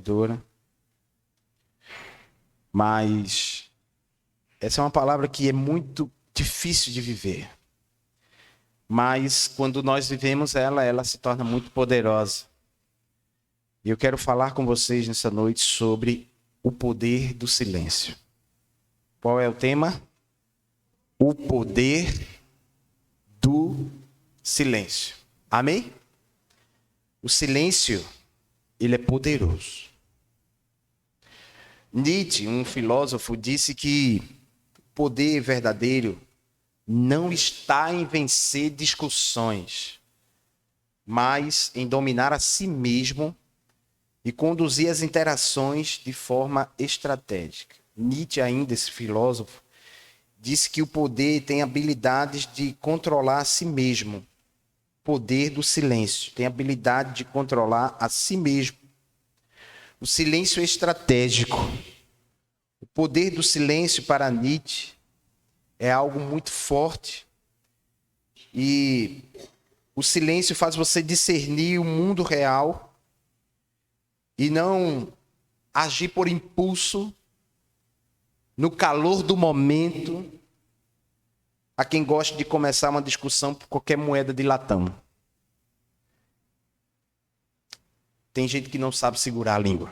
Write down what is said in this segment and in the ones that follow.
dura. Mas essa é uma palavra que é muito difícil de viver. Mas quando nós vivemos ela se torna muito poderosa. E eu quero falar com vocês nessa noite sobre o poder do silêncio. Qual é o tema? O poder do silêncio. Amém? O silêncio, ele é poderoso. Nietzsche, um filósofo, disse que o poder verdadeiro não está em vencer discussões, mas em dominar a si mesmo e conduzir as interações de forma estratégica. Nietzsche, ainda esse filósofo, disse que o poder tem habilidades de controlar a si mesmo. Poder do silêncio, tem habilidade de controlar a si mesmo. O silêncio é estratégico. O poder do silêncio para Nietzsche é algo muito forte. E o silêncio faz você discernir o mundo real e não agir por impulso, no calor do momento. A quem gosta de começar uma discussão por qualquer moeda de latão. Tem gente que não sabe segurar a língua.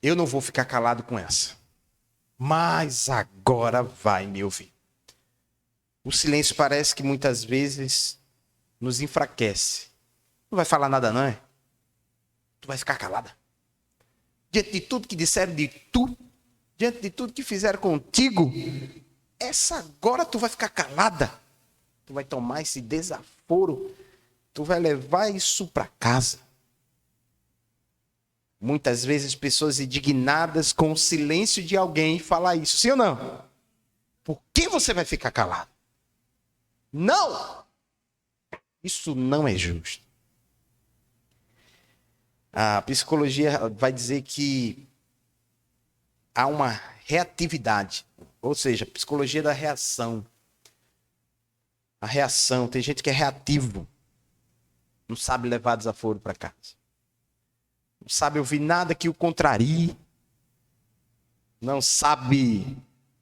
Eu não vou ficar calado com essa. Mas agora vai me ouvir. O silêncio parece que muitas vezes nos enfraquece. Não vai falar nada, não é? Tu vai ficar calada. Diante de tudo que disseram de tu, diante de tudo que fizeram contigo, essa agora tu vai ficar calada. Tu vai tomar esse desaforo. Tu vai levar isso para casa. Muitas vezes pessoas indignadas com o silêncio de alguém falam isso. Sim ou não? Por que você vai ficar calado? Não! Isso não é justo. A psicologia vai dizer que há uma reatividade. Ou seja, psicologia da reação. A reação. Tem gente que é reativo. Não sabe levar desaforo para casa. Não sabe ouvir nada que o contrarie. Não sabe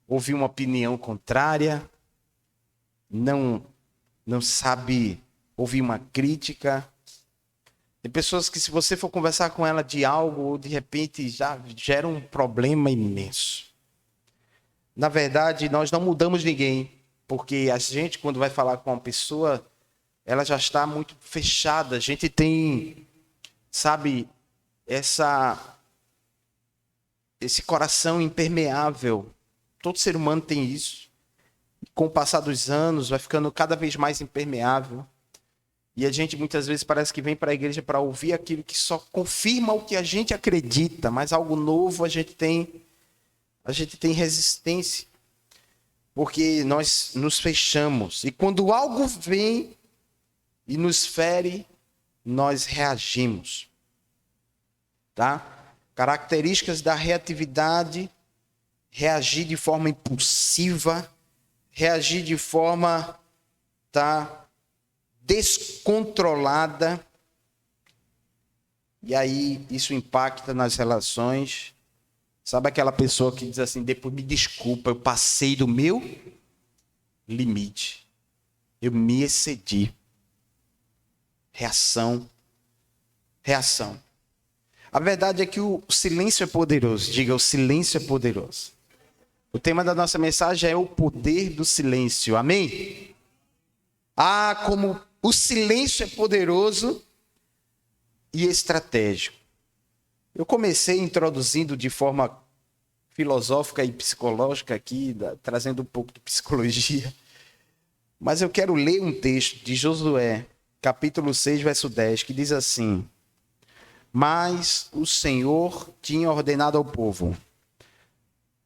ouvir uma opinião contrária. Não sabe ouvir uma crítica. Tem pessoas que, se você for conversar com ela de algo, de repente já gera um problema imenso. Na verdade, nós não mudamos ninguém. Porque a gente, quando vai falar com uma pessoa, ela já está muito fechada. A gente tem, sabe, esse coração impermeável. Todo ser humano tem isso. Com o passar dos anos, vai ficando cada vez mais impermeável. E a gente muitas vezes parece que vem para a igreja para ouvir aquilo que só confirma o que a gente acredita, mas algo novo a gente tem resistência. Porque nós nos fechamos. E quando algo vem e nos fere, nós reagimos. Tá? Características da reatividade: reagir de forma impulsiva, reagir de forma descontrolada. E aí isso impacta nas relações. Sabe aquela pessoa que diz assim: depois me desculpa, eu passei do meu limite. Eu me excedi. Reação. A verdade é que o silêncio é poderoso. Diga, o silêncio é poderoso. O tema da nossa mensagem é o poder do silêncio. Amém? Como o silêncio é poderoso e estratégico. Eu comecei introduzindo de forma filosófica e psicológica aqui, trazendo um pouco de psicologia. Mas eu quero ler um texto de Josué, capítulo 6, verso 10, que diz assim: mas o Senhor tinha ordenado ao povo: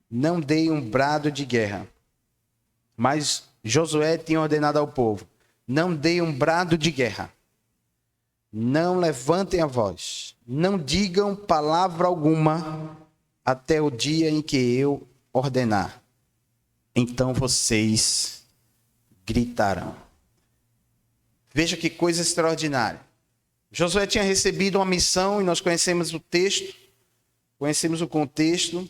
não dei um brado de guerra. Mas Josué tinha ordenado ao povo: não dei um brado de guerra. Não levantem a voz. Não digam palavra alguma até o dia em que eu ordenar. Então vocês gritarão. Veja que coisa extraordinária. Josué tinha recebido uma missão, e nós conhecemos o texto, conhecemos o contexto.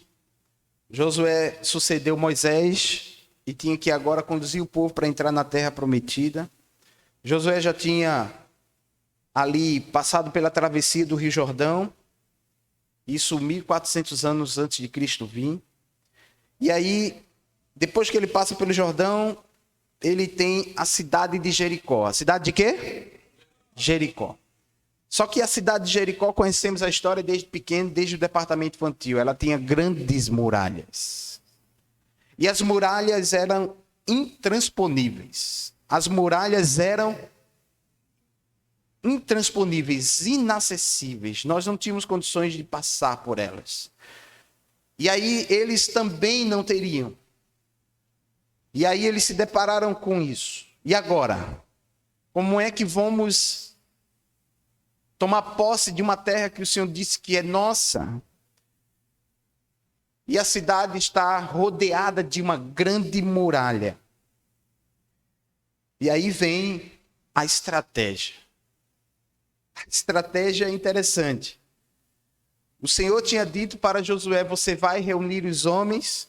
Josué sucedeu Moisés e tinha que agora conduzir o povo para entrar na terra prometida. Josué já tinha ali passado pela travessia do Rio Jordão, isso 1400 anos antes de Cristo vir. E aí, depois que ele passa pelo Jordão, ele tem a cidade de Jericó. A cidade de quê? Jericó. Só que a cidade de Jericó, conhecemos a história desde pequeno, desde o departamento infantil. Ela tinha grandes muralhas. E as muralhas eram intransponíveis. As muralhas eram intransponíveis, inacessíveis. Nós não tínhamos condições de passar por elas. E aí eles também não teriam. E aí eles se depararam com isso. E agora? Como é que vamos tomar posse de uma terra que o Senhor disse que é nossa? E a cidade está rodeada de uma grande muralha. E aí vem a estratégia. A estratégia é interessante. O Senhor tinha dito para Josué: você vai reunir os homens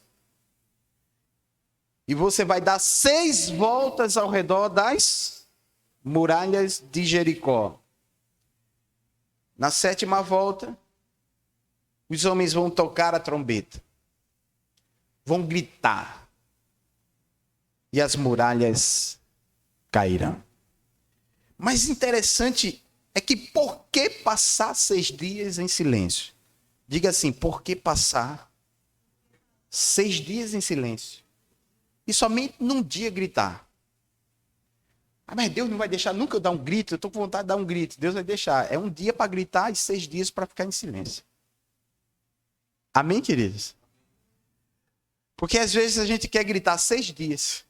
e você vai dar 6 voltas ao redor das muralhas de Jericó. Na 7ª volta, os homens vão tocar a trombeta, vão gritar, e as muralhas cairão. Mas interessante é que por que passar 6 dias em silêncio? Diga assim, por que passar 6 dias em silêncio? E somente num dia gritar. Ah, mas Deus não vai deixar nunca eu dar um grito, eu estou com vontade de dar um grito. Deus vai deixar. É um dia para gritar e 6 dias para ficar em silêncio. Amém, queridos? Porque às vezes a gente quer gritar 6 dias,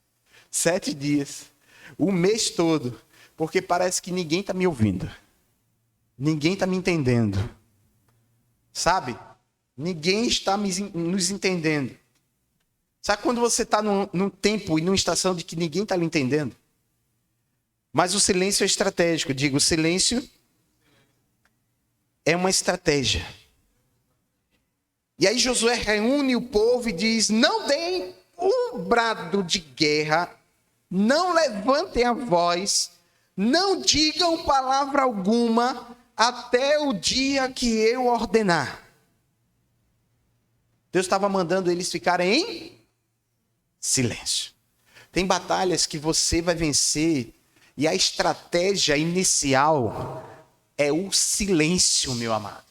7 dias, o mês todo, porque parece que ninguém está me ouvindo. Ninguém está me entendendo. Sabe? Ninguém está nos entendendo. Sabe quando você está num tempo e numa estação de que ninguém está lhe entendendo? Mas o silêncio é estratégico. Eu digo, o silêncio é uma estratégia. E aí Josué reúne o povo e diz: não deem um brado de guerra, não levantem a voz, não digam palavra alguma até o dia que eu ordenar. Deus estava mandando eles ficarem em silêncio. Tem batalhas que você vai vencer e a estratégia inicial é o silêncio, meu amado.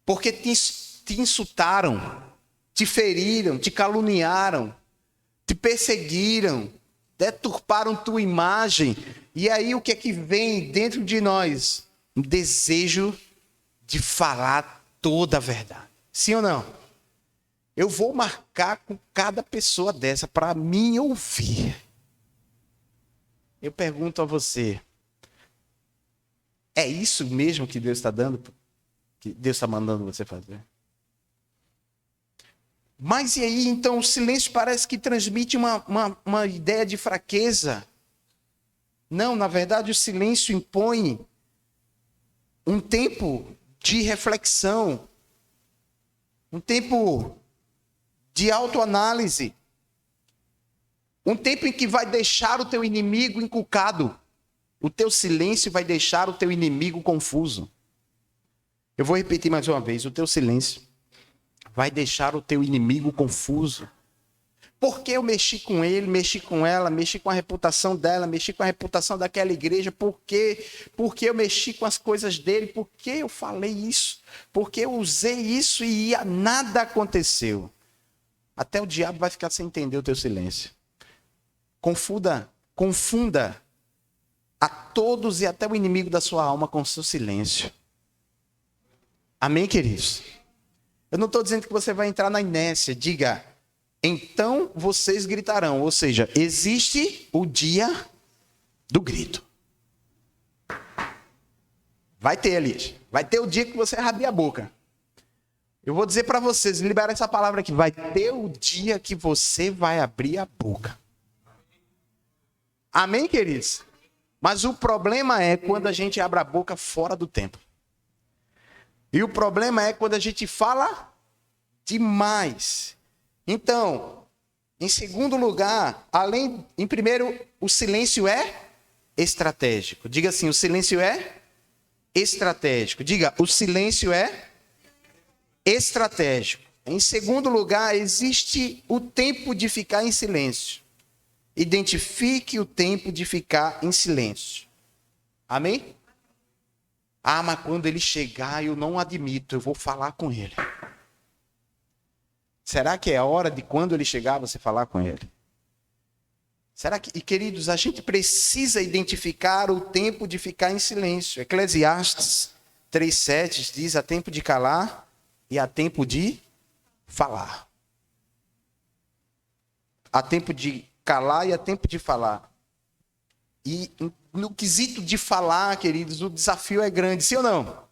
Porque te insultaram, te feriram, te caluniaram, te perseguiram, deturparam tua imagem. E aí o que é que vem dentro de nós? Um desejo de falar toda a verdade. Sim ou não? Eu vou marcar com cada pessoa dessa para me ouvir. Eu pergunto a você, é isso mesmo que Deus está dando? Que Deus está mandando você fazer? Mas e aí, então, o silêncio parece que transmite uma ideia de fraqueza. Não, na verdade, o silêncio impõe um tempo de reflexão, um tempo de autoanálise, um tempo em que vai deixar o teu inimigo encucado. O teu silêncio vai deixar o teu inimigo confuso. Eu vou repetir mais uma vez, o teu silêncio vai deixar o teu inimigo confuso. Porque eu mexi com ele, mexi com ela, mexi com a reputação dela, mexi com a reputação daquela igreja. Por quê? Porque eu mexi com as coisas dele. Por que eu falei isso? Porque eu usei isso e nada aconteceu. Até o diabo vai ficar sem entender o teu silêncio. Confunda a todos e até o inimigo da sua alma com o seu silêncio. Amém, queridos? Eu não estou dizendo que você vai entrar na inércia. Diga, então vocês gritarão. Ou seja, existe o dia do grito. Vai ter, Elias. Vai ter o dia que você abrir a boca. Eu vou dizer para vocês, libera essa palavra aqui. Vai ter o dia que você vai abrir a boca. Amém, queridos? Mas o problema é quando a gente abre a boca fora do tempo. E o problema é quando a gente fala demais. Então, em segundo lugar, em primeiro, o silêncio é estratégico. Diga assim, o silêncio é estratégico. Diga, o silêncio é estratégico. Em segundo lugar, existe o tempo de ficar em silêncio. Identifique o tempo de ficar em silêncio. Amém? Ah, mas quando ele chegar, eu não admito, eu vou falar com ele. Será que é a hora de quando ele chegar, você falar com ele? Será que, e queridos, a gente precisa identificar o tempo de ficar em silêncio. Eclesiastes 3:7 diz: há tempo de calar e há tempo de falar. Há tempo de calar e há tempo de falar. E no quesito de falar, queridos, o desafio é grande, sim ou não?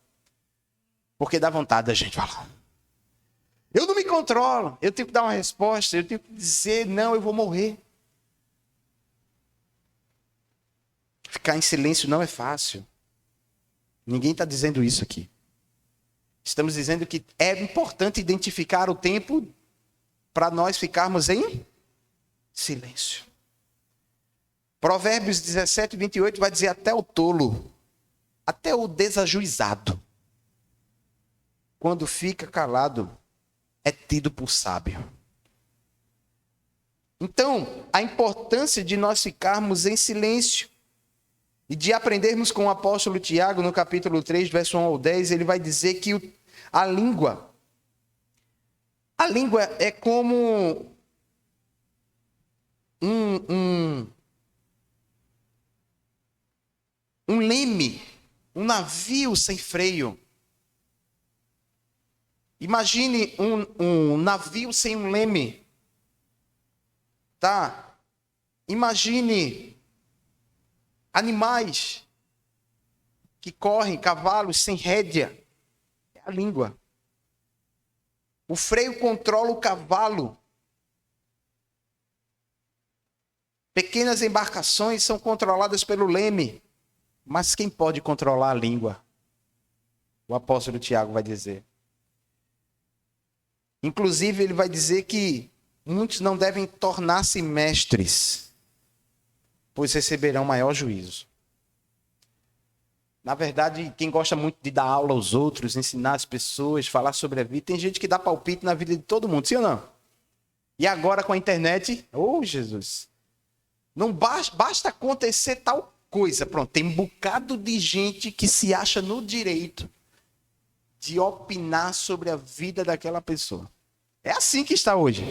Porque dá vontade da gente falar. Eu não me controlo, eu tenho que dar uma resposta, eu tenho que dizer, não, eu vou morrer. Ficar em silêncio não é fácil. Ninguém está dizendo isso aqui. Estamos dizendo que é importante identificar o tempo para nós ficarmos em silêncio. Provérbios 17:28 vai dizer: até o tolo, até o desajuizado, quando fica calado, é tido por sábio. Então, a importância de nós ficarmos em silêncio e de aprendermos com o apóstolo Tiago, no capítulo 3, verso 1 ao 10, ele vai dizer que a língua é como um leme, um navio sem freio. Imagine um navio sem um leme, tá? Imagine animais que correm, cavalos sem rédea. É a língua. O freio controla o cavalo. Pequenas embarcações são controladas pelo leme. Mas quem pode controlar a língua? O apóstolo Tiago vai dizer. Inclusive, ele vai dizer que muitos não devem tornar-se mestres, pois receberão maior juízo. Na verdade, quem gosta muito de dar aula aos outros, ensinar as pessoas, falar sobre a vida, tem gente que dá palpite na vida de todo mundo, sim ou não? E agora com a internet, Jesus, não basta acontecer tal coisa, pronto, tem um bocado de gente que se acha no direito de opinar sobre a vida daquela pessoa. É assim que está hoje.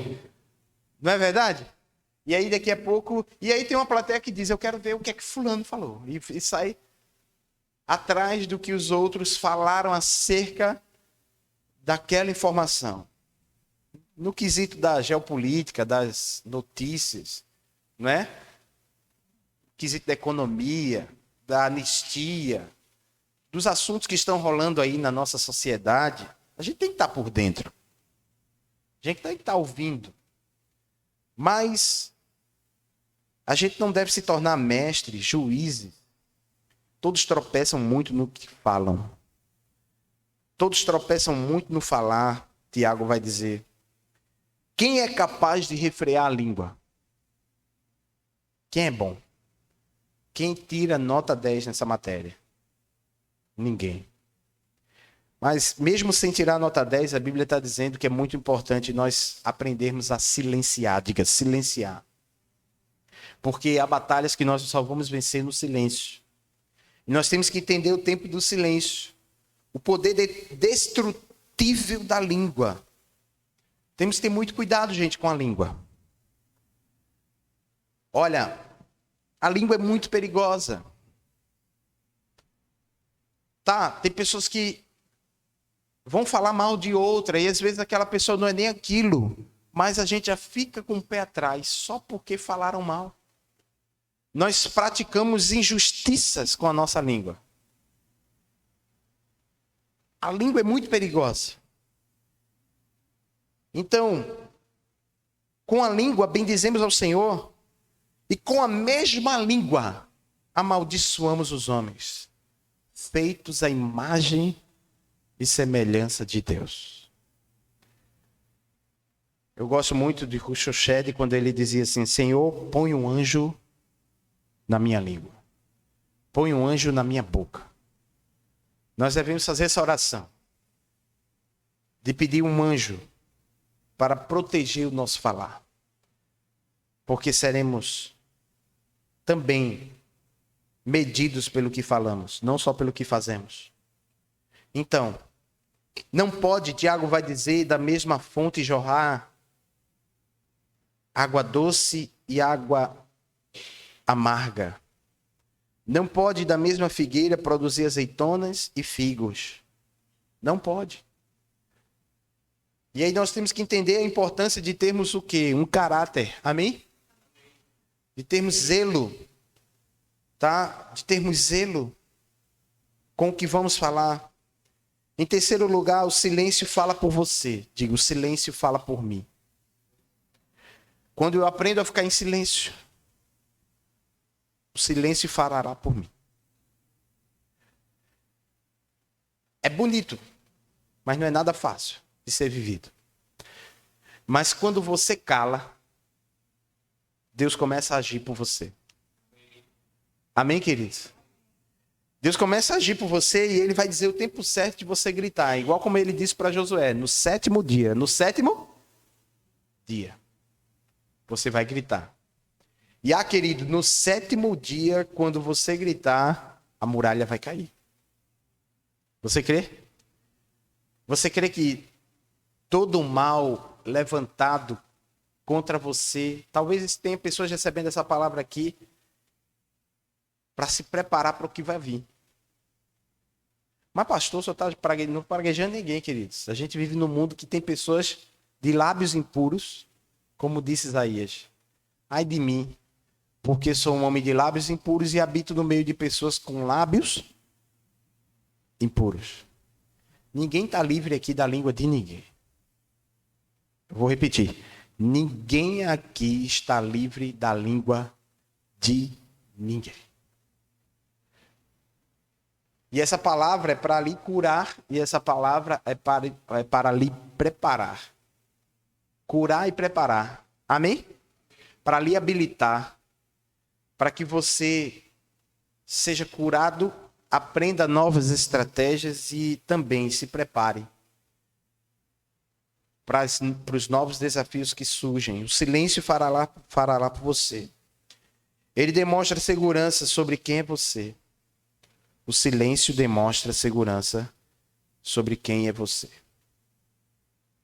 Não é verdade? E aí daqui a pouco... E aí tem uma plateia que diz, eu quero ver o que é que fulano falou. E sai atrás do que os outros falaram acerca daquela informação. No quesito da geopolítica, das notícias, não é? No quesito da economia, da anistia, dos assuntos que estão rolando aí na nossa sociedade, a gente tem que estar por dentro. A gente tem que estar ouvindo. Mas a gente não deve se tornar mestres, juízes. Todos tropeçam muito no que falam. Todos tropeçam muito no falar, Tiago vai dizer. Quem é capaz de refrear a língua? Quem é bom? Quem tira nota 10 nessa matéria? Ninguém. Mas mesmo sem tirar nota 10, a Bíblia está dizendo que é muito importante nós aprendermos a silenciar. Diga, silenciar. Porque há batalhas que nós só vamos vencer no silêncio. E nós temos que entender o tempo do silêncio. O poder destrutível da língua. Temos que ter muito cuidado, gente, com a língua. Olha, a língua é muito perigosa. Tá, tem pessoas que vão falar mal de outra, e às vezes aquela pessoa não é nem aquilo, mas a gente já fica com o pé atrás, só porque falaram mal. Nós praticamos injustiças com a nossa língua. A língua é muito perigosa. Então, com a língua bendizemos ao Senhor, e com a mesma língua amaldiçoamos os homens, feitos à imagem e semelhança de Deus. Eu gosto muito de Rushoshed quando ele dizia assim: Senhor, põe um anjo na minha língua, põe um anjo na minha boca. Nós devemos fazer essa oração, de pedir um anjo para proteger o nosso falar, porque seremos também medidos pelo que falamos, não só pelo que fazemos. Então, não pode, Tiago vai dizer, da mesma fonte jorrar água doce e água amarga. Não pode da mesma figueira produzir azeitonas e figos. Não pode. E aí nós temos que entender a importância de termos o quê? Um caráter. Amém? De termos zelo. Tá? De termos zelo com o que vamos falar. Em terceiro lugar, o silêncio fala por você. Digo, o silêncio fala por mim. Quando eu aprendo a ficar em silêncio, o silêncio falará por mim. É bonito, mas não é nada fácil de ser vivido. Mas quando você cala, Deus começa a agir por você. Amém, queridos? Deus começa a agir por você e Ele vai dizer o tempo certo de você gritar. Igual como Ele disse para Josué, no sétimo dia. No sétimo dia, você vai gritar. E querido, no sétimo dia, quando você gritar, a muralha vai cair. Você crê? Você crê que todo o mal levantado contra você, talvez tenha pessoas recebendo essa palavra aqui, para se preparar para o que vai vir. Mas pastor, só está não praguejando ninguém, queridos. A gente vive num mundo que tem pessoas de lábios impuros, como disse Isaías. Ai de mim, porque sou um homem de lábios impuros e habito no meio de pessoas com lábios impuros. Ninguém está livre aqui da língua de ninguém. Eu vou repetir. Ninguém aqui está livre da língua de ninguém. E essa palavra é para lhe curar e essa palavra é para lhe preparar. Curar e preparar. Amém? Para lhe habilitar. Para que você seja curado, aprenda novas estratégias e também se prepare para os novos desafios que surgem. O silêncio fará por você. Ele demonstra segurança sobre quem é você. O silêncio demonstra segurança sobre quem é você.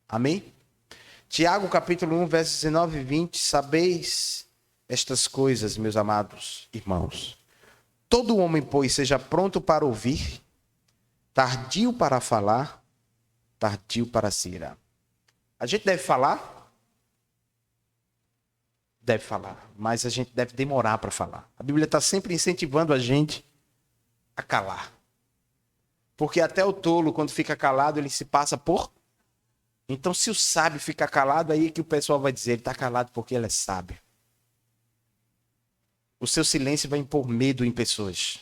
Amém? Tiago, capítulo 1, versos 19 e 20. Sabeis estas coisas, meus amados irmãos. Todo homem, pois, seja pronto para ouvir, tardio para falar, tardio para se irar. A gente deve falar? Deve falar, mas a gente deve demorar para falar. A Bíblia está sempre incentivando a gente a calar. Porque até o tolo, quando fica calado, ele se passa por... Então, se o sábio fica calado, aí é que o pessoal vai dizer, ele está calado porque ele é sábio. O seu silêncio vai impor medo em pessoas.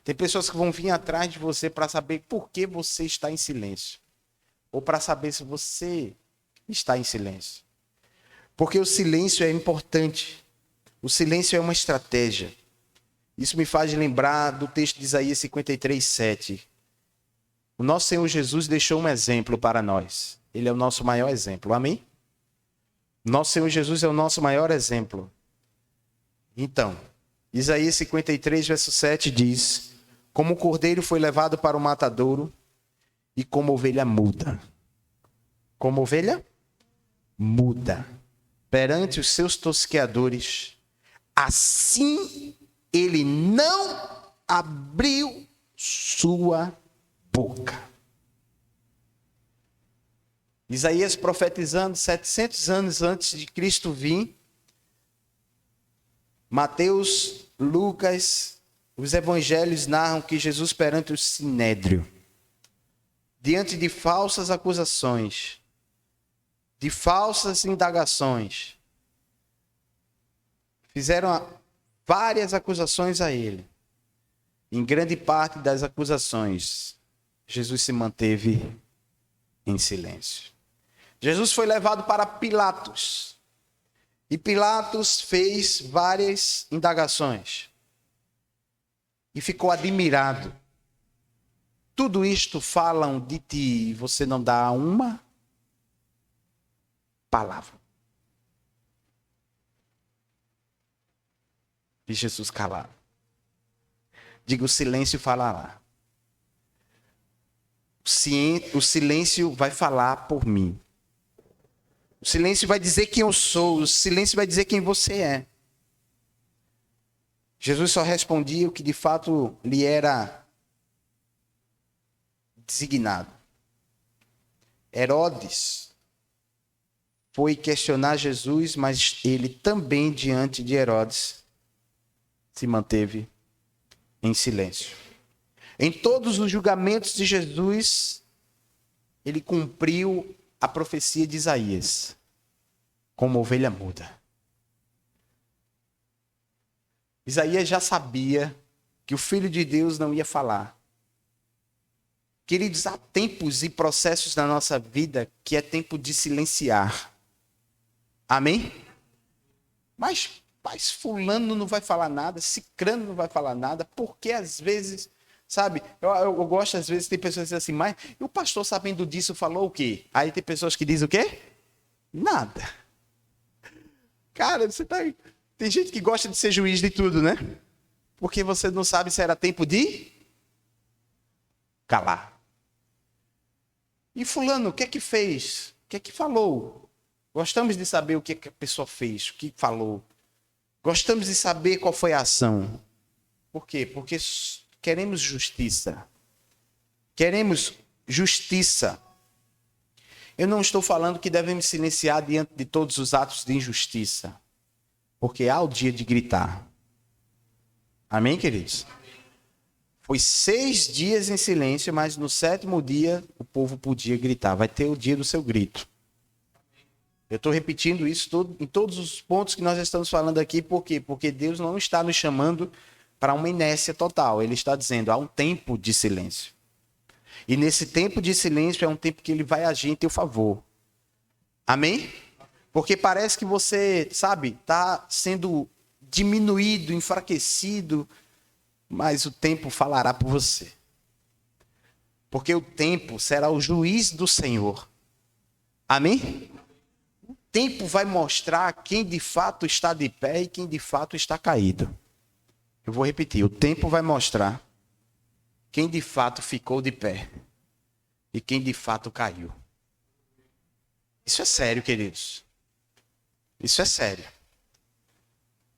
Tem pessoas que vão vir atrás de você para saber por que você está em silêncio. Ou para saber se você está em silêncio. Porque o silêncio é importante. O silêncio é uma estratégia. Isso me faz lembrar do texto de Isaías 53, 7. O nosso Senhor Jesus deixou um exemplo para nós. Ele é o nosso maior exemplo. Amém? Nosso Senhor Jesus é o nosso maior exemplo. Então, Isaías 53, verso 7 diz: como o cordeiro foi levado para o matadouro e como ovelha muda. Como ovelha muda perante os seus tosqueadores, assim ele não abriu sua boca. Isaías profetizando 700 anos antes de Cristo vir. Mateus, Lucas, os evangelhos narram que Jesus perante o sinédrio, diante de falsas acusações, de falsas indagações, várias acusações a ele. Em grande parte das acusações, Jesus se manteve em silêncio. Jesus foi levado para Pilatos. E Pilatos fez várias indagações. E ficou admirado. Tudo isto falam de ti, você não dá uma palavra. E Jesus calado. Diga, o silêncio falará. O silêncio vai falar por mim. O silêncio vai dizer quem eu sou. O silêncio vai dizer quem você é. Jesus só respondia o que de fato lhe era designado. Herodes foi questionar Jesus, mas ele também, diante de Herodes, se manteve em silêncio. Em todos os julgamentos de Jesus, ele cumpriu a profecia de Isaías, como ovelha muda. Isaías já sabia que o Filho de Deus não ia falar. Queridos, há tempos e processos na nossa vida que é tempo de silenciar. Amém? Mas fulano não vai falar nada, cicrano não vai falar nada, porque às vezes, sabe, eu gosto, às vezes tem pessoas que dizem assim, mas e o pastor sabendo disso falou o quê? Aí tem pessoas que dizem o quê? Nada. Cara, tem gente que gosta de ser juiz de tudo, né? Porque você não sabe se era tempo de calar. E fulano, o que é que fez? O que é que falou? Gostamos de saber o que a pessoa fez, o que falou. Gostamos de saber qual foi a ação. Por quê? Porque queremos justiça. Queremos justiça. Eu não estou falando que devemos silenciar diante de todos os atos de injustiça. Porque há o dia de gritar. Amém, queridos? Foi 6 dias em silêncio, mas no 7º dia o povo podia gritar. Vai ter o dia do seu grito. Eu estou repetindo isso em todos os pontos que nós estamos falando aqui. Por quê? Porque Deus não está nos chamando para uma inércia total. Ele está dizendo, há um tempo de silêncio. E nesse tempo de silêncio é um tempo que ele vai agir em teu favor. Amém? Porque parece que você, sabe, está sendo diminuído, enfraquecido, mas o tempo falará por você. Porque o tempo será o juiz do Senhor. Amém? O tempo vai mostrar quem de fato está de pé e quem de fato está caído. Eu vou repetir, o tempo vai mostrar quem de fato ficou de pé e quem de fato caiu. Isso é sério, queridos. Isso é sério.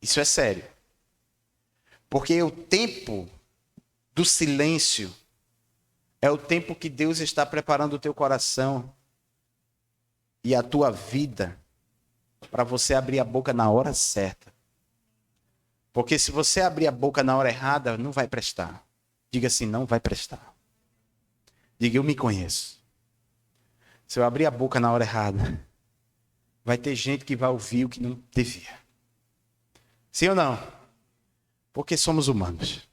Isso é sério. Porque o tempo do silêncio é o tempo que Deus está preparando o teu coração e a tua vida para você abrir a boca na hora certa. Porque se você abrir a boca na hora errada, não vai prestar. Diga assim, não vai prestar. Diga, eu me conheço. Se eu abrir a boca na hora errada, vai ter gente que vai ouvir o que não devia. Sim ou não? Porque somos humanos.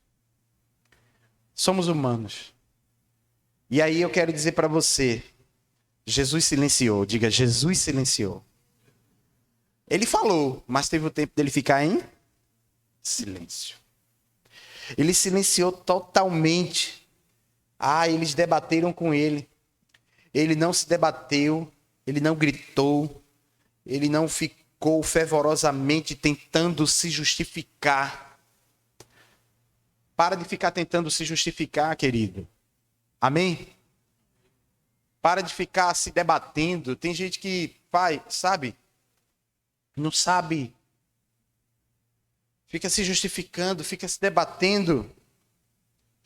Somos humanos. E aí eu quero dizer para você, Jesus silenciou. Diga, Jesus silenciou. Ele falou, mas teve o tempo dele ficar em silêncio. Ele silenciou totalmente. Eles debateram com ele. Ele não se debateu, ele não gritou, ele não ficou fervorosamente tentando se justificar. Para de ficar tentando se justificar, querido. Amém? Para de ficar se debatendo. Tem gente que sabe? Não sabe. Fica se justificando, fica se debatendo.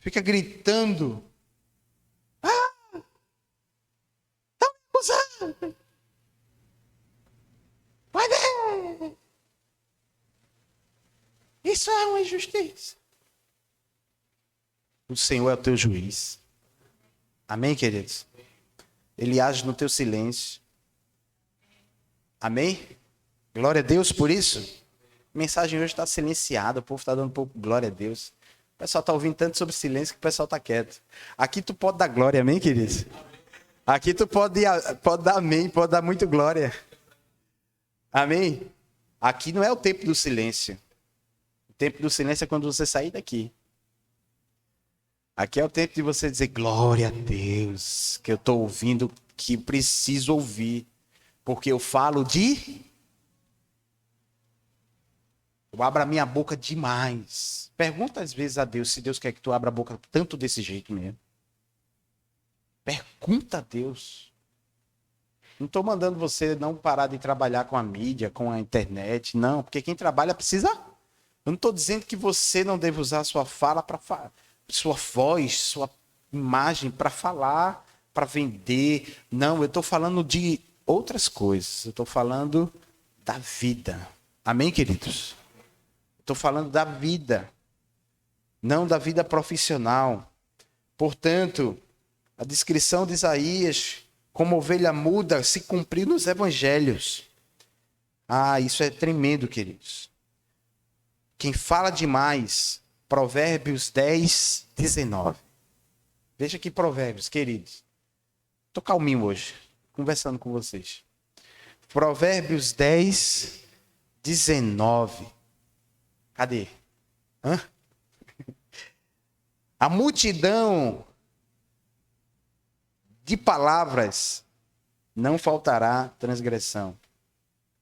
Fica gritando. Estão me acusando. Vai ver. Isso é uma injustiça. O Senhor é o teu juiz. Amém, queridos? Ele age no teu silêncio. Amém? Glória a Deus por isso. A mensagem hoje está silenciada, o povo está dando pouco glória a Deus. O pessoal está ouvindo tanto sobre silêncio que o pessoal está quieto. Aqui tu pode dar glória, amém, queridos? Aqui tu pode dar amém, pode dar muito glória. Amém? Aqui não é o tempo do silêncio. O tempo do silêncio é quando você sair daqui. Aqui é o tempo de você dizer glória a Deus, que eu estou ouvindo, que preciso ouvir. Porque eu falo eu abro a minha boca demais. Pergunta às vezes a Deus se Deus quer que tu abra a boca tanto desse jeito mesmo. Pergunta a Deus. Não estou mandando você não parar de trabalhar com a mídia, com a internet, não. Porque quem trabalha precisa. Eu não estou dizendo que você não deve usar a sua fala para sua voz, sua imagem para falar, para vender. Não, eu estou falando de outras coisas. Eu estou falando da vida. Amém, queridos? Estou falando da vida, não da vida profissional. Portanto, a descrição de Isaías como ovelha muda se cumpriu nos evangelhos. Ah, isso é tremendo, queridos. Quem fala demais, Provérbios 10, 19. Veja que provérbios, queridos. Estou calminho hoje, conversando com vocês. Provérbios 10, 19. Cadê? Hã? A multidão de palavras não faltará transgressão.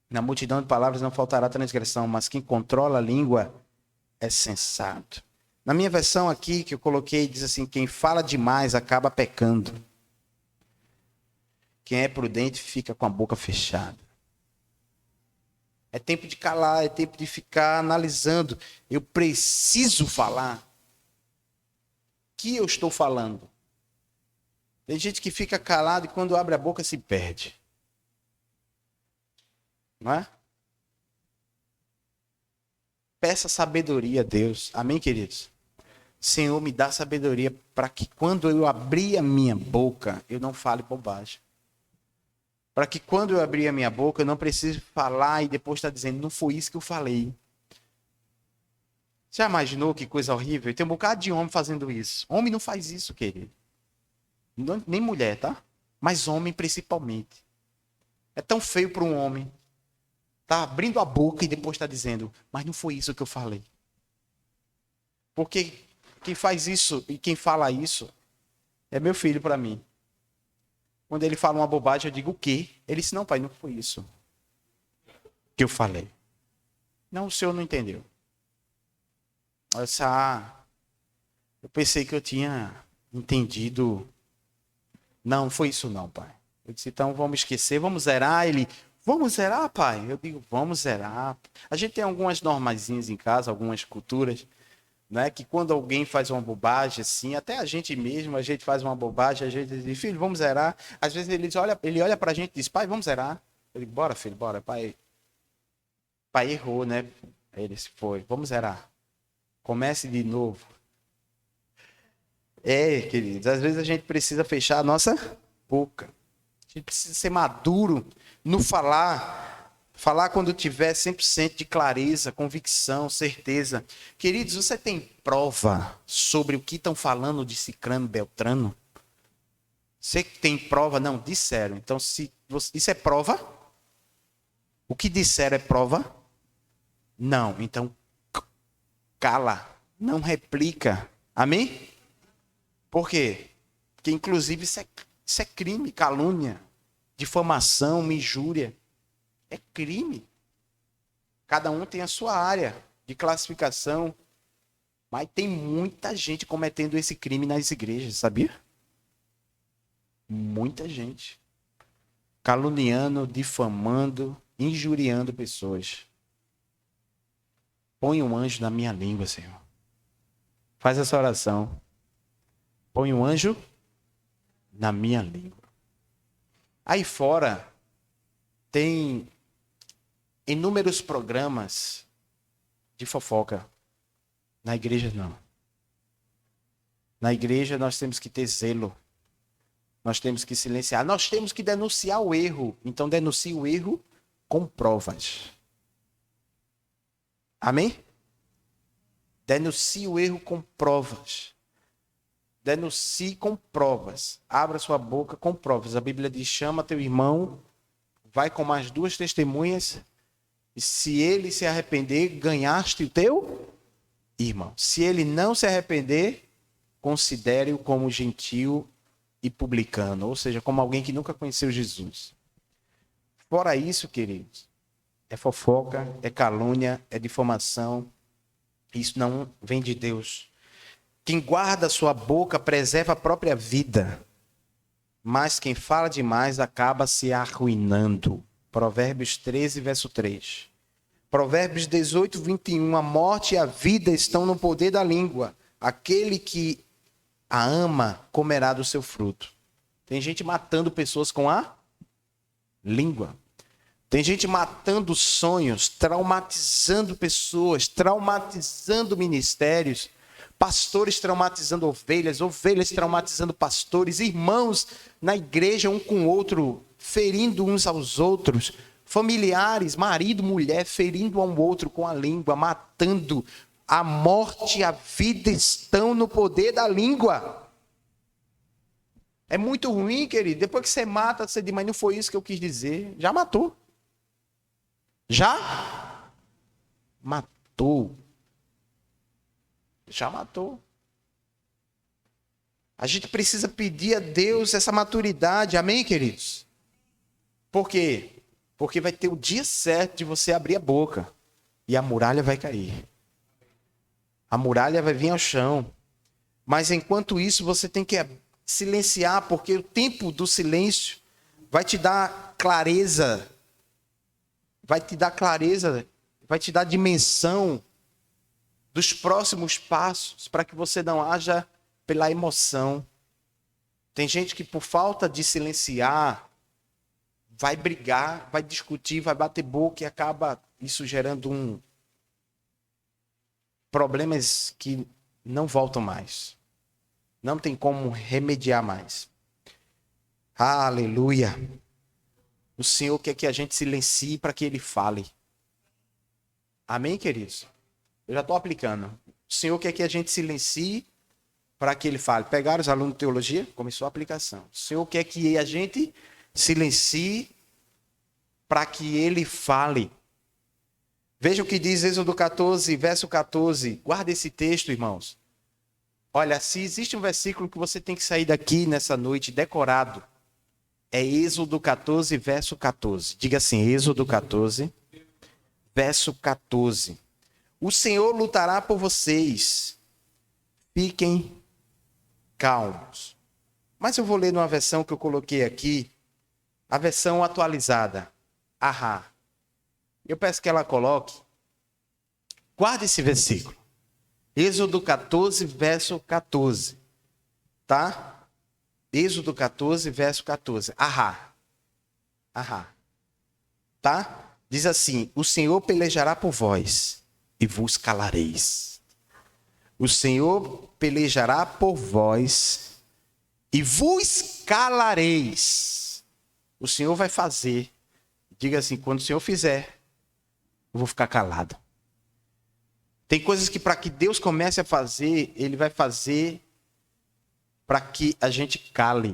Na multidão de palavras não faltará transgressão, mas quem controla a língua é sensato. Na minha versão aqui, que eu coloquei, diz assim, quem fala demais acaba pecando. Quem é prudente fica com a boca fechada. É tempo de calar, é tempo de ficar analisando. Eu preciso falar. O que eu estou falando? Tem gente que fica calado e quando abre a boca se perde. Não é? Peça sabedoria a Deus. Amém, queridos? Senhor, me dá sabedoria para que quando eu abrir a minha boca, eu não fale bobagem. Para que quando eu abrir a minha boca, eu não precise falar e depois estar dizendo, não foi isso que eu falei. Já imaginou que coisa horrível? Tem um bocado de homem fazendo isso. Homem não faz isso, querido. Não, nem mulher, tá? Mas homem principalmente. É tão feio para um homem. Tá abrindo a boca e depois está dizendo, mas não foi isso que eu falei. Porque quem faz isso e quem fala isso é meu filho para mim. Quando ele fala uma bobagem, eu digo o quê? Ele disse, não, pai, não foi isso que eu falei. Não, o senhor não entendeu. Eu pensei que eu tinha entendido. Não, foi isso não, pai. Eu disse, então vamos esquecer, vamos zerar. Ele, vamos zerar, pai? Eu digo, vamos zerar. A gente tem algumas normazinhas em casa, algumas culturas, né, que quando alguém faz uma bobagem assim, até a gente mesmo, a gente faz uma bobagem, a gente diz, filho, vamos zerar. Às vezes ele olha pra gente e diz, pai, vamos zerar. Eu digo, bora, filho, bora, pai. Pai errou, né? Aí ele se foi, vamos zerar. Comece de novo. Queridos, às vezes a gente precisa fechar a nossa boca. A gente precisa ser maduro no falar. Falar quando tiver 100% de clareza, convicção, certeza. Queridos, você tem prova sobre o que estão falando de Cicrano, Beltrano? Você tem prova? Não, disseram. Então, se isso é prova? O que disseram é prova? Não. Então, cala. Não replica. Amém? Por quê? Porque, inclusive, isso é crime, calúnia, difamação, injúria. É crime. Cada um tem a sua área de classificação. Mas tem muita gente cometendo esse crime nas igrejas, sabia? Muita gente. Caluniando, difamando, injuriando pessoas. Põe um anjo na minha língua, Senhor. Faz essa oração. Põe um anjo na minha língua. Aí fora tem inúmeros programas de fofoca. Na igreja, não. Na igreja, nós temos que ter zelo. Nós temos que silenciar. Nós temos que denunciar o erro. Então, denuncie o erro com provas. Amém? Denuncie o erro com provas. Denuncie com provas. Abra sua boca com provas. A Bíblia diz: chama teu irmão, vai com mais 2 testemunhas, e se ele se arrepender, ganhaste o teu irmão. Se ele não se arrepender, considere-o como gentil e publicano, ou seja, como alguém que nunca conheceu Jesus. Fora isso, queridos, é fofoca, é calúnia, é difamação. Isso não vem de Deus. Quem guarda a sua boca preserva a própria vida, mas quem fala demais acaba se arruinando. Provérbios 13, verso 3. Provérbios 18, 21. A morte e a vida estão no poder da língua. Aquele que a ama comerá do seu fruto. Tem gente matando pessoas com a língua. Tem gente matando sonhos, traumatizando pessoas, traumatizando ministérios, pastores traumatizando ovelhas, ovelhas traumatizando pastores, irmãos na igreja um com o outro, ferindo uns aos outros, familiares, marido, mulher, ferindo um ao outro com a língua, matando. A morte e a vida estão no poder da língua. É muito ruim, querido. Depois que você mata, você diz, mas não foi isso que eu quis dizer. Já matou. Já matou. Já matou. A gente precisa pedir a Deus essa maturidade. Amém, queridos? Por quê? Porque vai ter o dia certo de você abrir a boca. E a muralha vai cair. A muralha vai vir ao chão. Mas enquanto isso, você tem que silenciar, porque o tempo do silêncio vai te dar clareza. Vai te dar clareza, vai te dar dimensão dos próximos passos, para que você não haja pela emoção. Tem gente que por falta de silenciar, vai brigar, vai discutir, vai bater boca e acaba isso gerando problemas que não voltam mais. Não tem como remediar mais. Aleluia. O Senhor quer que a gente silencie para que Ele fale. Amém, queridos? Eu já estou aplicando. O Senhor quer que a gente silencie para que Ele fale. Pegaram os alunos de teologia? Começou a aplicação. O Senhor quer que a gente silencie para que Ele fale. Veja o que diz Êxodo 14, verso 14. Guarda esse texto, irmãos. Olha, se existe um versículo que você tem que sair daqui nessa noite decorado, é Êxodo 14, verso 14. Diga assim, Êxodo 14, verso 14. O Senhor lutará por vocês. Fiquem calmos. Mas eu vou ler numa versão que eu coloquei aqui, a versão atualizada. Ahá. Eu peço que ela coloque. Guarde esse versículo. Êxodo 14, verso 14. Tá? Êxodo 14, verso 14. Ahá. Ahá. Tá? Diz assim: o Senhor pelejará por vós e vos calareis. O Senhor pelejará por vós e vos calareis. O Senhor vai fazer. Diga assim, quando o Senhor fizer, eu vou ficar calado. Tem coisas que para que Deus comece a fazer, Ele vai fazer para que a gente cale.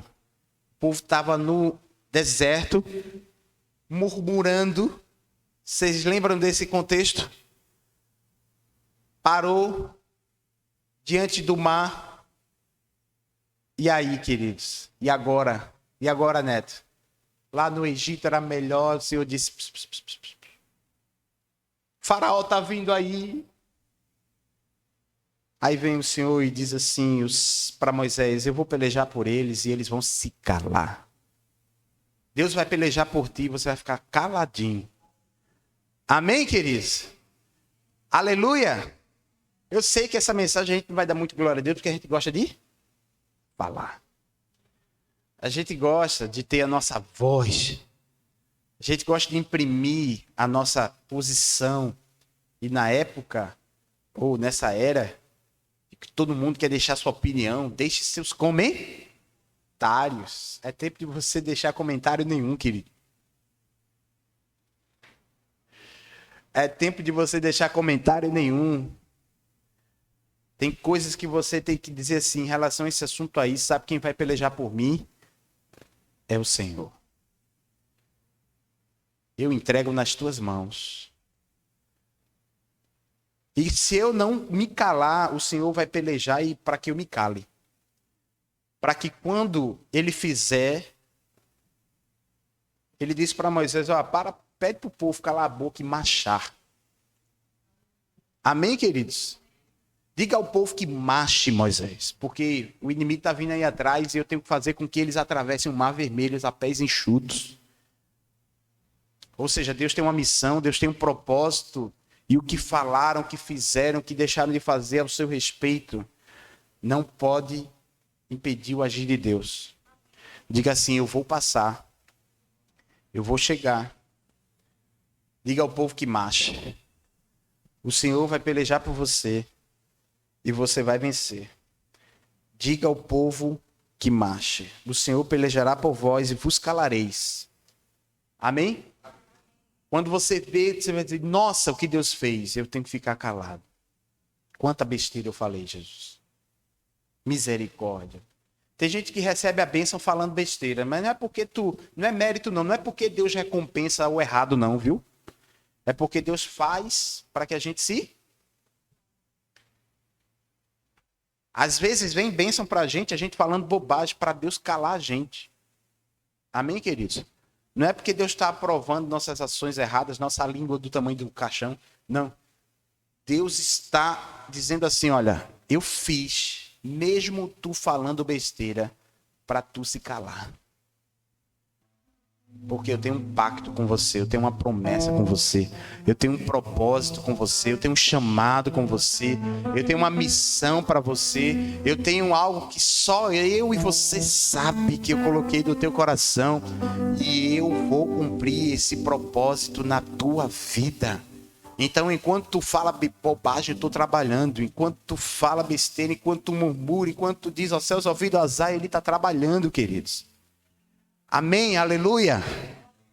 O povo estava no deserto, murmurando. Vocês lembram desse contexto? Parou diante do mar. E aí, queridos? E agora? E agora, Neto? Lá no Egito era melhor, o Senhor disse... Pss, pss, pss, pss, pss. Faraó está vindo aí. Aí vem o Senhor e diz assim para Moisés, eu vou pelejar por eles e eles vão se calar. Deus vai pelejar por ti e você vai ficar caladinho. Amém, queridos? Aleluia! Eu sei que essa mensagem a gente não vai dar muito glória a Deus, porque a gente gosta de falar. A gente gosta de ter a nossa voz. A gente gosta de imprimir a nossa posição. E na época, ou nessa era, que todo mundo quer deixar sua opinião, deixe seus comentários. É tempo de você deixar comentário nenhum, querido. É tempo de você deixar comentário nenhum. Tem coisas que você tem que dizer assim, em relação a esse assunto aí, sabe quem vai pelejar por mim? É o Senhor. Eu entrego nas tuas mãos. E se eu não me calar, o Senhor vai pelejar e para que eu me cale. Para que quando ele fizer, ele disse para Moisés, ó, pede para o povo calar a boca e marchar. Amém, queridos? Diga ao povo que marche, Moisés, porque o inimigo está vindo aí atrás e eu tenho que fazer com que eles atravessem o mar vermelho a pés enxutos. Ou seja, Deus tem uma missão, Deus tem um propósito, e o que falaram, o que fizeram, o que deixaram de fazer ao seu respeito, não pode impedir o agir de Deus. Diga assim, eu vou passar, eu vou chegar. Diga ao povo que marche. O Senhor vai pelejar por você e você vai vencer. Diga ao povo que marche. O Senhor pelejará por vós e vos calareis. Amém? Quando você vê, você vai dizer, nossa, o que Deus fez? Eu tenho que ficar calado. Quanta besteira eu falei, Jesus. Misericórdia. Tem gente que recebe a bênção falando besteira, mas não é porque não é mérito não é porque Deus recompensa o errado não, viu? É porque Deus faz para que a gente se... Às vezes vem bênção para a gente falando bobagem para Deus calar a gente. Amém, queridos? Não é porque Deus está aprovando nossas ações erradas, nossa língua do tamanho do caixão. Não. Deus está dizendo assim, olha, eu fiz, mesmo tu falando besteira, para tu se calar. Porque eu tenho um pacto com você, eu tenho uma promessa com você, eu tenho um propósito com você, eu tenho um chamado com você, eu tenho uma missão para você, eu tenho algo que só eu e você sabe que eu coloquei no teu coração e eu vou cumprir esse propósito na tua vida. Então, enquanto tu fala bobagem, eu estou trabalhando. Enquanto tu fala besteira, enquanto tu murmura, enquanto tu diz aos céus, ouvido azar, ele está trabalhando, queridos. Amém, aleluia.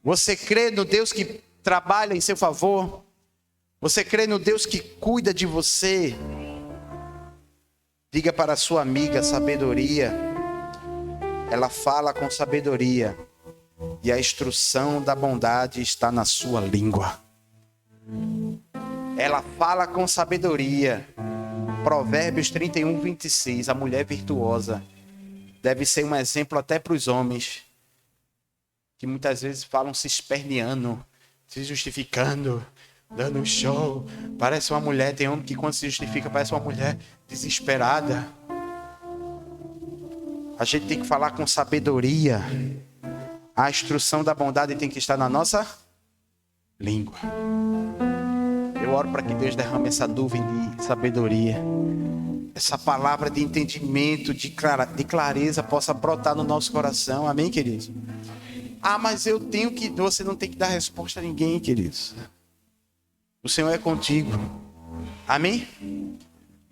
Você crê no Deus que trabalha em seu favor? Você crê no Deus que cuida de você? Diga para a sua amiga sabedoria. Ela fala com sabedoria. E a instrução da bondade está na sua língua. Ela fala com sabedoria. Provérbios 31, 26. A mulher virtuosa deve ser um exemplo até para os homens, que muitas vezes falam se esperneando, se justificando, dando um show. Parece uma mulher, tem homem que quando se justifica parece uma mulher desesperada. A gente tem que falar com sabedoria. A instrução da bondade tem que estar na nossa língua. Eu oro para que Deus derrame essa nuvem de sabedoria. Essa palavra de entendimento, de clareza possa brotar no nosso coração. Amém, queridos? Ah, mas eu tenho que... Você não tem que dar resposta a ninguém, queridos. O Senhor é contigo. Amém?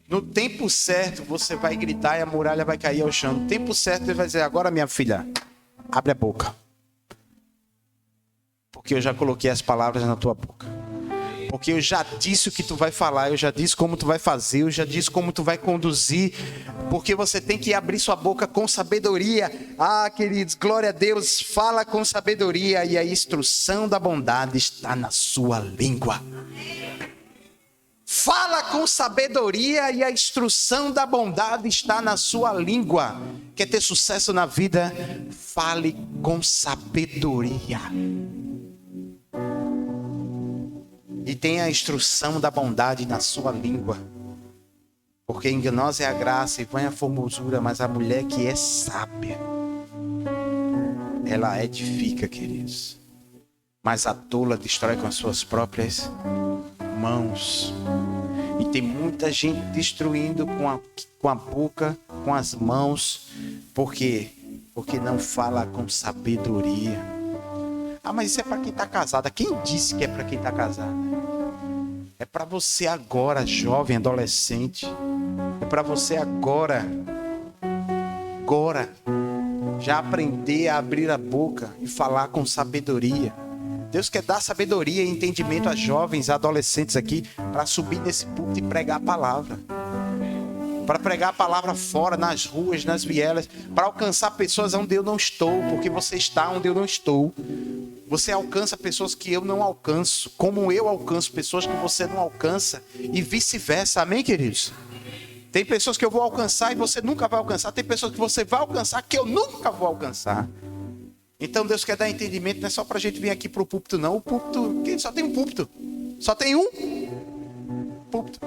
No tempo certo, você vai gritar e a muralha vai cair ao chão. No tempo certo, Ele vai dizer, agora, minha filha, abre a boca. Porque eu já coloquei as palavras na tua boca. Porque eu já disse o que tu vai falar, eu já disse como tu vai fazer, eu já disse como tu vai conduzir. Porque você tem que abrir sua boca com sabedoria. Ah, queridos, glória a Deus, fala com sabedoria e a instrução da bondade está na sua língua. Fala com sabedoria e a instrução da bondade está na sua língua. Quer ter sucesso na vida? Fale com sabedoria. E tenha a instrução da bondade na sua língua. Porque enganosa é a graça e vã a formosura, mas a mulher que é sábia, ela edifica, queridos. Mas a tola destrói com as suas próprias mãos. E tem muita gente destruindo com a boca, com as mãos. Por quê? Porque não fala com sabedoria. Ah, mas isso é para quem está casado. Quem disse que é para quem está casado? É para você agora, jovem, adolescente. É para você agora, já aprender a abrir a boca e falar com sabedoria. Deus quer dar sabedoria e entendimento a jovens, a adolescentes aqui, para subir nesse púlpito e pregar a palavra. Para pregar a palavra fora, nas ruas, nas vielas, para alcançar pessoas onde eu não estou, porque você está onde eu não estou. Você alcança pessoas que eu não alcanço, como eu alcanço pessoas que você não alcança, e vice-versa. Amém, queridos? Tem pessoas que eu vou alcançar e você nunca vai alcançar. Tem pessoas que você vai alcançar que eu nunca vou alcançar. Então Deus quer dar entendimento, não é só para a gente vir aqui para o púlpito, não. O púlpito, só tem um púlpito. Só tem um púlpito.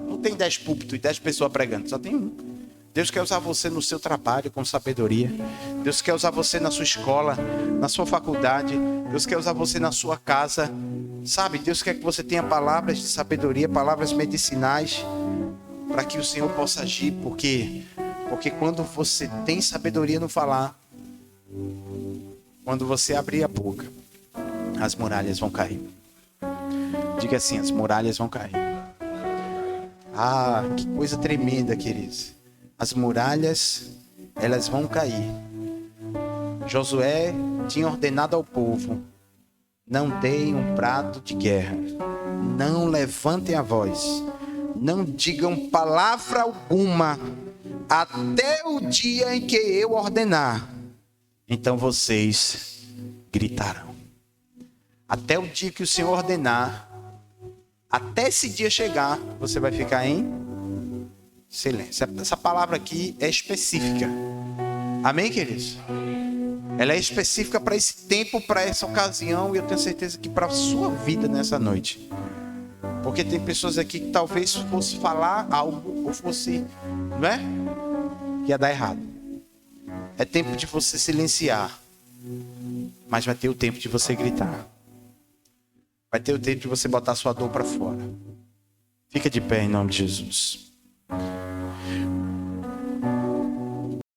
Não tem 10 púlpitos e 10 pessoas pregando, só tem um. Deus quer usar você no seu trabalho com sabedoria. Deus quer usar você na sua escola, na sua faculdade. Deus quer usar você na sua casa. Sabe, Deus quer que você tenha palavras de sabedoria, palavras medicinais, para que o Senhor possa agir. Porque quando você tem sabedoria no falar, quando você abrir a boca, as muralhas vão cair. Diga assim, as muralhas vão cair. Ah, que coisa tremenda, queridos. As muralhas, elas vão cair. Josué tinha ordenado ao povo: não deem um prato de guerra, não levantem a voz, não digam palavra alguma, até o dia em que eu ordenar. Então vocês gritarão. Até o dia que o Senhor ordenar, até esse dia chegar, você vai ficar em silêncio. Essa palavra aqui é específica. Amém, queridos? Ela é específica para esse tempo, para essa ocasião, e eu tenho certeza que para a sua vida nessa noite. Porque tem pessoas aqui que talvez fosse falar algo, ou fosse, não é? Que ia dar errado. É tempo de você silenciar, mas vai ter o tempo de você gritar. Vai ter o tempo de você botar sua dor para fora. Fica de pé em nome de Jesus.